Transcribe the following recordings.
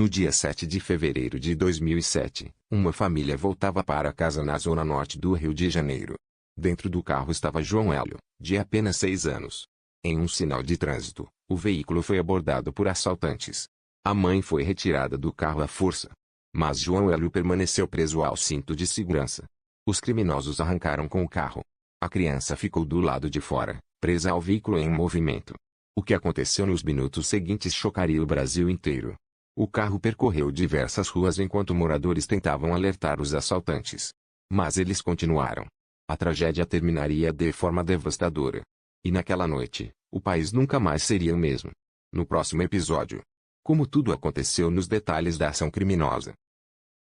No dia 7 de fevereiro de 2007, uma família voltava para casa na zona norte do Rio de Janeiro. Dentro do carro estava João Hélio, de apenas 6 anos. Em um sinal de trânsito, o veículo foi abordado por assaltantes. A mãe foi retirada do carro à força. Mas João Hélio permaneceu preso ao cinto de segurança. Os criminosos arrancaram com o carro. A criança ficou do lado de fora, presa ao veículo em movimento. O que aconteceu nos minutos seguintes chocaria o Brasil inteiro. O carro percorreu diversas ruas enquanto moradores tentavam alertar os assaltantes. Mas eles continuaram. A tragédia terminaria de forma devastadora. E naquela noite, o país nunca mais seria o mesmo. No próximo episódio. Como tudo aconteceu nos detalhes da ação criminosa.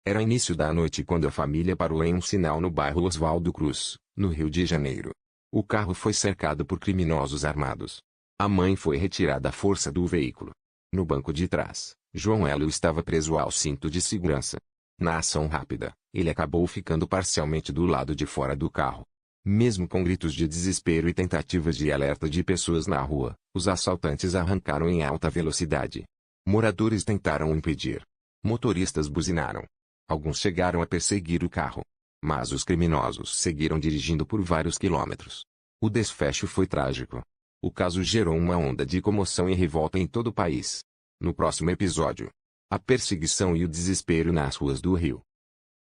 Era início da noite quando a família parou em um sinal no bairro Oswaldo Cruz, no Rio de Janeiro. O carro foi cercado por criminosos armados. A mãe foi retirada à força do veículo. No banco de trás, João Hélio estava preso ao cinto de segurança. Na ação rápida, ele acabou ficando parcialmente do lado de fora do carro. Mesmo com gritos de desespero e tentativas de alerta de pessoas na rua, os assaltantes arrancaram em alta velocidade. Moradores tentaram impedir. Motoristas buzinaram. Alguns chegaram a perseguir o carro. Mas os criminosos seguiram dirigindo por vários quilômetros. O desfecho foi trágico. O caso gerou uma onda de comoção e revolta em todo o país. No próximo episódio, a perseguição e o desespero nas ruas do Rio.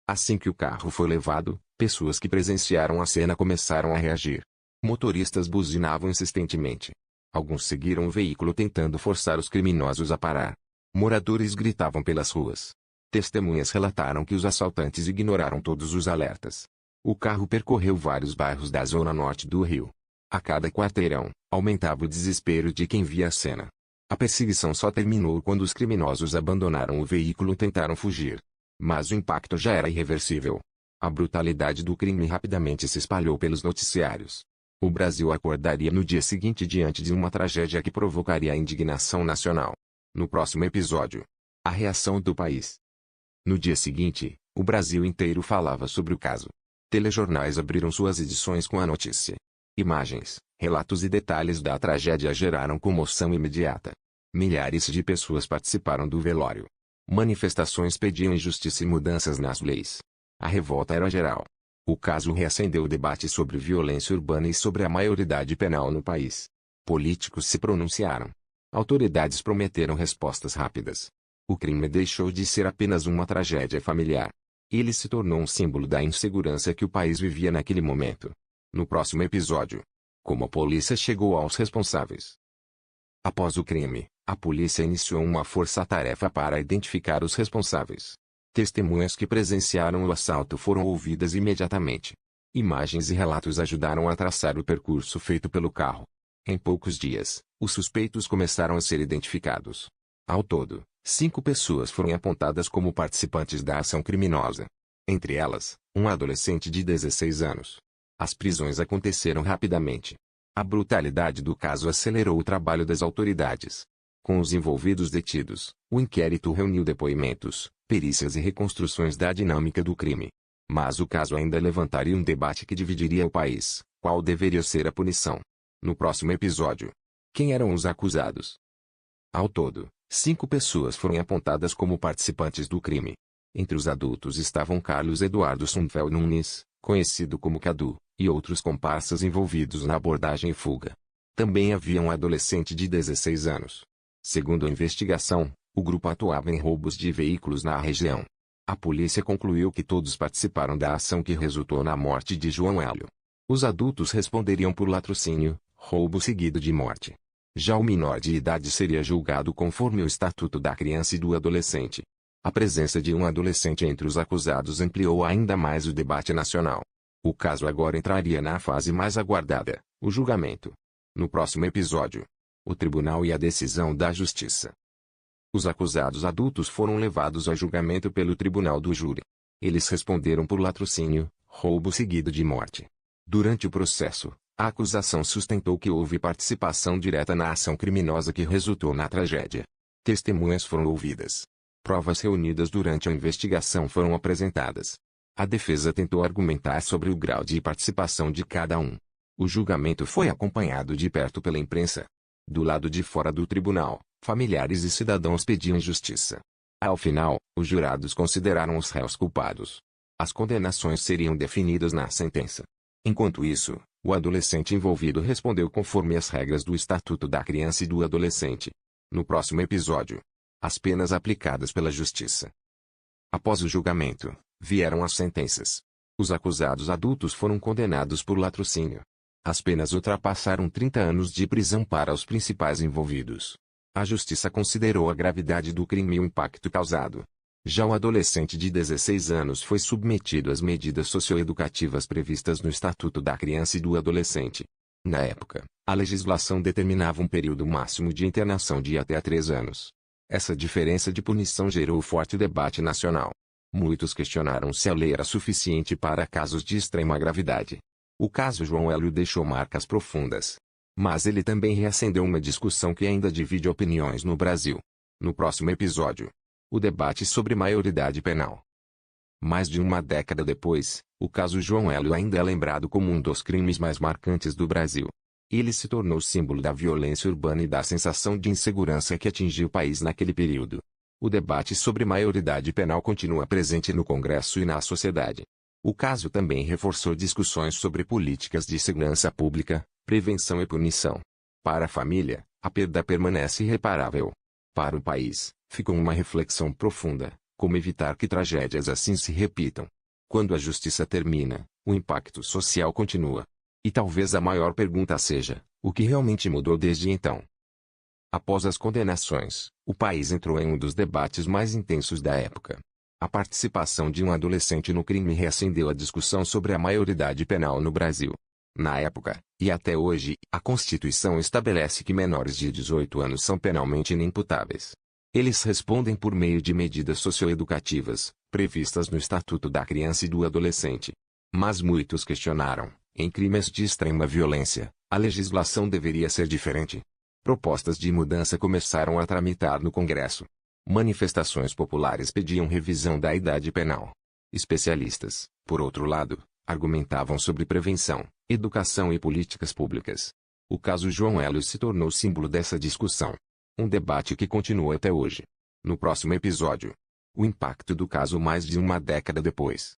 Assim que o carro foi levado, pessoas que presenciaram a cena começaram a reagir. Motoristas buzinavam insistentemente. Alguns seguiram o veículo tentando forçar os criminosos a parar. Moradores gritavam pelas ruas. Testemunhas relataram que os assaltantes ignoraram todos os alertas. O carro percorreu vários bairros da zona norte do Rio. A cada quarteirão, aumentava o desespero de quem via a cena. A perseguição só terminou quando os criminosos abandonaram o veículo e tentaram fugir. Mas o impacto já era irreversível. A brutalidade do crime rapidamente se espalhou pelos noticiários. O Brasil acordaria no dia seguinte diante de uma tragédia que provocaria a indignação nacional. No próximo episódio, a reação do país. No dia seguinte, o Brasil inteiro falava sobre o caso. Telejornais abriram suas edições com a notícia. Imagens, relatos e detalhes da tragédia geraram comoção imediata. Milhares de pessoas participaram do velório. Manifestações pediam injustiça e mudanças nas leis. A revolta era geral. O caso reacendeu o debate sobre violência urbana e sobre a maioridade penal no país. Políticos se pronunciaram. Autoridades prometeram respostas rápidas. O crime deixou de ser apenas uma tragédia familiar. Ele se tornou um símbolo da insegurança que o país vivia naquele momento. No próximo episódio, como a polícia chegou aos responsáveis. Após o crime, a polícia iniciou uma força-tarefa para identificar os responsáveis. Testemunhas que presenciaram o assalto foram ouvidas imediatamente. Imagens e relatos ajudaram a traçar o percurso feito pelo carro. Em poucos dias, os suspeitos começaram a ser identificados. Ao todo, 5 pessoas foram apontadas como participantes da ação criminosa. Entre elas, um adolescente de 16 anos. As prisões aconteceram rapidamente. A brutalidade do caso acelerou o trabalho das autoridades. Com os envolvidos detidos, o inquérito reuniu depoimentos, perícias e reconstruções da dinâmica do crime. Mas o caso ainda levantaria um debate que dividiria o país: qual deveria ser a punição? No próximo episódio. Quem eram os acusados? Ao todo, 5 pessoas foram apontadas como participantes do crime. Entre os adultos estavam Carlos Eduardo Sunfel Nunes, conhecido como Cadu, e outros comparsas envolvidos na abordagem e fuga. Também havia um adolescente de 16 anos. Segundo a investigação, o grupo atuava em roubos de veículos na região. A polícia concluiu que todos participaram da ação que resultou na morte de João Hélio. Os adultos responderiam por latrocínio, roubo seguido de morte. Já o menor de idade seria julgado conforme o Estatuto da Criança e do Adolescente. A presença de um adolescente entre os acusados ampliou ainda mais o debate nacional. O caso agora entraria na fase mais aguardada, o julgamento. No próximo episódio, o tribunal e a decisão da justiça. Os acusados adultos foram levados a julgamento pelo tribunal do júri. Eles responderam por latrocínio, roubo seguido de morte. Durante o processo, a acusação sustentou que houve participação direta na ação criminosa que resultou na tragédia. Testemunhas foram ouvidas. Provas reunidas durante a investigação foram apresentadas. A defesa tentou argumentar sobre o grau de participação de cada um. O julgamento foi acompanhado de perto pela imprensa. Do lado de fora do tribunal, familiares e cidadãos pediam justiça. Ao final, os jurados consideraram os réus culpados. As condenações seriam definidas na sentença. Enquanto isso, o adolescente envolvido respondeu conforme as regras do Estatuto da Criança e do Adolescente. No próximo episódio, as penas aplicadas pela Justiça. Após o julgamento, vieram as sentenças. Os acusados adultos foram condenados por latrocínio. As penas ultrapassaram 30 anos de prisão para os principais envolvidos. A Justiça considerou a gravidade do crime e o impacto causado. Já o adolescente de 16 anos foi submetido às medidas socioeducativas previstas no Estatuto da Criança e do Adolescente. Na época, a legislação determinava um período máximo de internação de até 3 anos. Essa diferença de punição gerou forte debate nacional. Muitos questionaram se a lei era suficiente para casos de extrema gravidade. O caso João Hélio deixou marcas profundas. Mas ele também reacendeu uma discussão que ainda divide opiniões no Brasil. No próximo episódio, o debate sobre maioridade penal. Mais de uma década depois, o caso João Hélio ainda é lembrado como um dos crimes mais marcantes do Brasil. Ele se tornou símbolo da violência urbana e da sensação de insegurança que atingiu o país naquele período. O debate sobre maioridade penal continua presente no Congresso e na sociedade. O caso também reforçou discussões sobre políticas de segurança pública, prevenção e punição. Para a família, a perda permanece irreparável. Para o país, ficou uma reflexão profunda: como evitar que tragédias assim se repitam? Quando a justiça termina, o impacto social continua. E talvez a maior pergunta seja: o que realmente mudou desde então? Após as condenações, o país entrou em um dos debates mais intensos da época. A participação de um adolescente no crime reacendeu a discussão sobre a maioridade penal no Brasil. Na época, e até hoje, a Constituição estabelece que menores de 18 anos são penalmente inimputáveis. Eles respondem por meio de medidas socioeducativas, previstas no Estatuto da Criança e do Adolescente. Mas muitos questionaram: em crimes de extrema violência, a legislação deveria ser diferente. Propostas de mudança começaram a tramitar no Congresso. Manifestações populares pediam revisão da idade penal. Especialistas, por outro lado, argumentavam sobre prevenção, educação e políticas públicas. O caso João Hélio se tornou símbolo dessa discussão. Um debate que continua até hoje. No próximo episódio, o impacto do caso mais de uma década depois.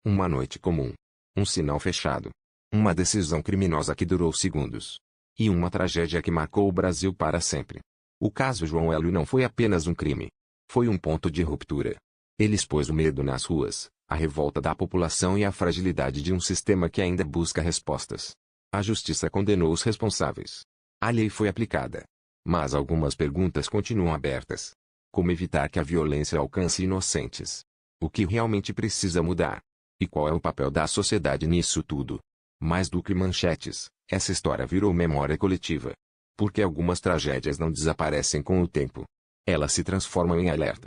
Uma noite comum. Um sinal fechado. Uma decisão criminosa que durou segundos. E uma tragédia que marcou o Brasil para sempre. O caso João Hélio não foi apenas um crime. Foi um ponto de ruptura. Ele expôs o medo nas ruas, a revolta da população e a fragilidade de um sistema que ainda busca respostas. A justiça condenou os responsáveis. A lei foi aplicada. Mas algumas perguntas continuam abertas. Como evitar que a violência alcance inocentes? O que realmente precisa mudar? E qual é o papel da sociedade nisso tudo? Mais do que manchetes, essa história virou memória coletiva. Porque algumas tragédias não desaparecem com o tempo. Elas se transformam em alerta.